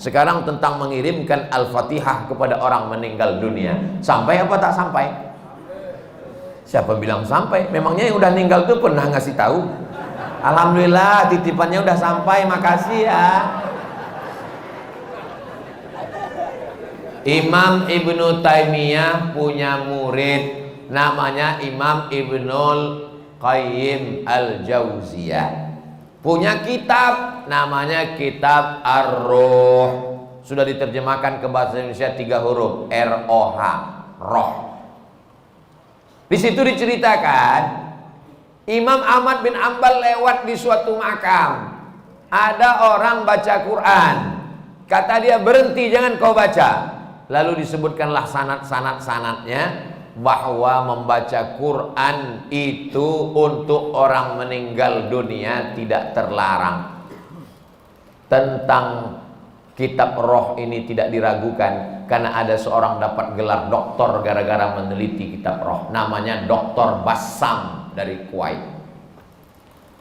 Sekarang tentang mengirimkan Al-Fatihah kepada orang meninggal dunia. Sampai apa tak sampai? Siapa bilang sampai? Memangnya yang udah meninggal tuh pernah ngasih tahu? Alhamdulillah titipannya udah sampai, makasih ya. Imam Ibnu Taimiyah punya murid namanya Imam Ibnul Qayyim Al-Jauziyah. Punya kitab namanya Kitab Ar-Ruh. Sudah diterjemahkan ke bahasa Indonesia 3 huruf, R-O-H, roh. Di situ diceritakan Imam Ahmad bin Ambal lewat di suatu makam. Ada orang baca Quran. Kata dia, berhenti, jangan kau baca. Lalu disebutkanlah sanad-sanadnya bahwa membaca Quran itu untuk orang meninggal dunia tidak terlarang. Tentang kitab roh ini tidak diragukan, karena ada seorang dapat gelar doktor gara-gara meneliti kitab roh, namanya Dr. Bassam dari Kuwait.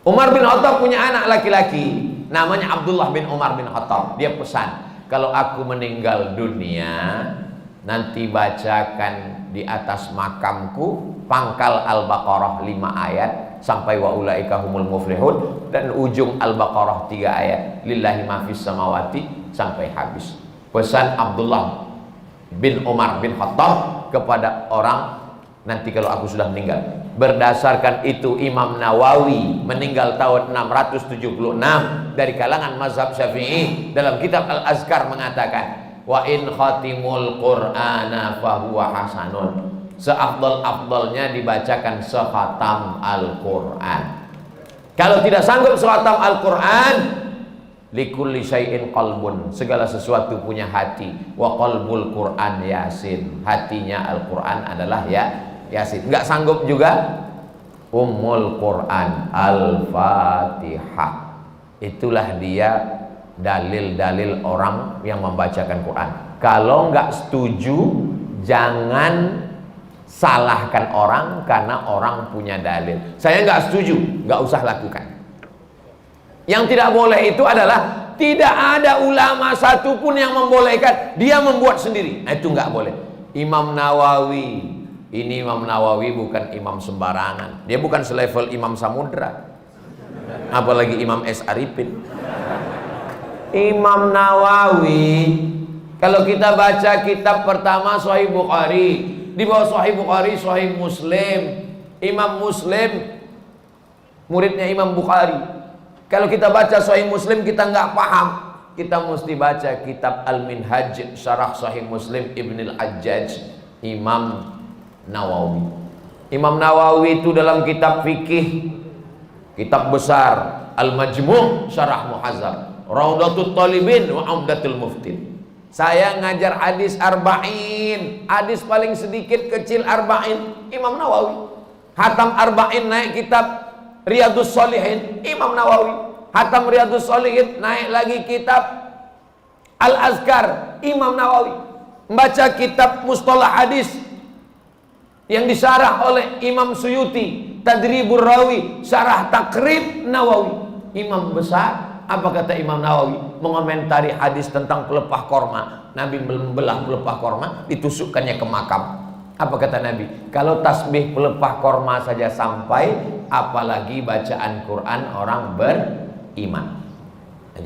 Umar bin Khattab punya anak laki-laki namanya Abdullah bin Umar bin Khattab. Dia pesan, kalau aku meninggal dunia, nanti bacakan di atas makamku pangkal Al-Baqarah 5 ayat sampai wa ulaika humul muflihun, dan ujung Al-Baqarah 3 ayat lillahi ma fis samawati sampai habis. Pesan Abdullah bin Umar bin Khattab kepada orang nanti kalau aku sudah meninggal. Berdasarkan itu Imam Nawawi meninggal tahun 676 dari kalangan mazhab Syafi'i, dalam kitab Al-Azkar mengatakan, wa in khatimul Qur'ana fahuwa hasanun. Seafdal-afdalnya dibacakan sekhatam Al-Quran. Kalau tidak sanggup sekhatam Al-Quran, likulli syai'in qalbun, segala sesuatu punya hati. Wa qalbul Quran Yasin, hatinya Al-Quran adalah Yasin. Enggak sanggup juga Ummul Quran Al-Fatihah. Itulah dia dalil-dalil orang yang membacakan Quran. Kalau nggak setuju, jangan salahkan orang karena orang punya dalil. Saya nggak setuju, nggak usah lakukan. Yang tidak boleh itu adalah tidak ada ulama satupun yang membolehkan, dia membuat sendiri. Nah, itu nggak boleh. Imam Nawawi, ini Imam Nawawi bukan imam sembarangan. Dia bukan selevel Imam Samudra, apalagi Imam S. Arifin. Imam Nawawi, kalau kita baca kitab pertama Sahih Bukhari, di bawah Sahih Bukhari Sahih Muslim. Imam Muslim muridnya Imam Bukhari. Kalau kita baca Sahih Muslim kita nggak paham, kita mesti baca kitab Al-Minhaj Syarah Sahih Muslim Ibn Al-Hajjaj Imam Nawawi. Imam Nawawi itu dalam kitab fikih, kitab besar Al-Majmu' Syarah Muhazzab, Raudatul Talibin wa Umdatul Muftin. Saya ngajar hadis arba'in, hadis paling sedikit kecil arba'in, Imam Nawawi. Hatam arba'in naik kitab Riyadus Shalihin, Imam Nawawi. Hatam Riyadus Shalihin naik lagi kitab Al-Azkar, Imam Nawawi. Membaca kitab Mustalah Hadis yang disyarah oleh Imam Suyuti, Tadribur Rawi, Syarah Takrib Nawawi. Imam besar. Apa kata Imam Nawawi mengomentari hadis tentang pelepah korma? Nabi membelah pelepah korma, ditusukkannya ke makam. Apa kata Nabi? Kalau tasbih pelepah korma saja sampai, apalagi bacaan Quran orang beriman.